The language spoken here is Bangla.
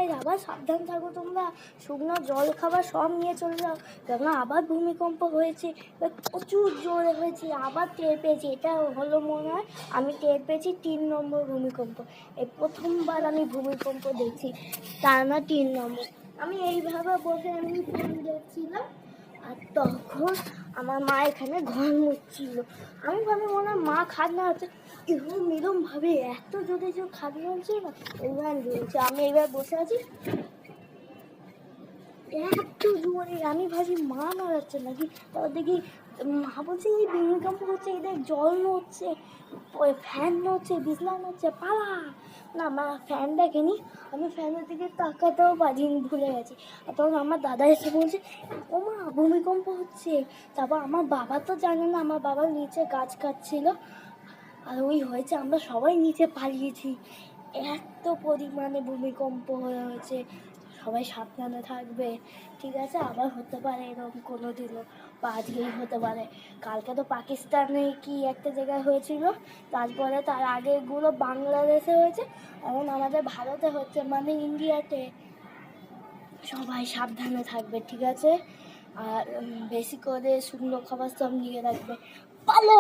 গাইজ আবার সাবধান থাকো তোমরা, শুকনো জল খাবার সব নিয়ে চলে যাও, কেননা আবার ভূমিকম্প হয়েছে, প্রচুর জোরে হয়েছে, আবার টের পেয়েছি। এটা হলো মনে হয় আমি টের পেয়েছি 3 নম্বর ভূমিকম্প। এই প্রথমবার আমি ভূমিকম্প দেখছি, তার না 3 নম্বর। আমি এইভাবে বসে আমি ফোন দেখছিলাম, আর তখন আমার মা এখানে ঘর মুছছিল। আমি ভাবি মনে হয় মা খাট না হচ্ছে, এরম ভাবে এত জোরে যে খাট নাড়ছিল না, এইবার বলছে আমি এইবার বসে আছি এত জোরে, আমি ভাবি মা নাড়াচ্ছে নাকি, তারপর দেখি মা বলছে এই ভূমিকম্প হচ্ছে, এদের জল নড়ছে, ফ্যান নড়ছে, বিছনা নড়ছে, পালা। না মা ফ্যান দেখেনি, আমি ফ্যানের দিকে তাকাতেও পারিনি, ভুলে গেছি। আর তখন আমার দাদা এসে বলছে ও মা ভূমিকম্প হচ্ছে। তারপর আমার বাবা তো জানে না, আমার বাবা নিচে গাছ কাটছিল, আর ওই হয়েছে, আমরা সবাই নিচে পালিয়েছি, এত পরিমাণে ভূমিকম্প হয়েছে। সবাই সাবধানে থাকবে, ঠিক আছে? আবার হতে পারে এরকম কোনো দিনও, বা আজকেই হতে পারে। কালকে তো পাকিস্তানে কি একটা জায়গায় হয়েছিল, তারপরে তার আগেগুলো বাংলাদেশে হয়েছে, এখন আমাদের ভারতে হচ্ছে, মানে ইন্ডিয়াতে। সবাই সাবধানে থাকবে, ঠিক আছে? আর বেশি করে শুকনো খাবার সব নিয়ে রাখবে। পালো।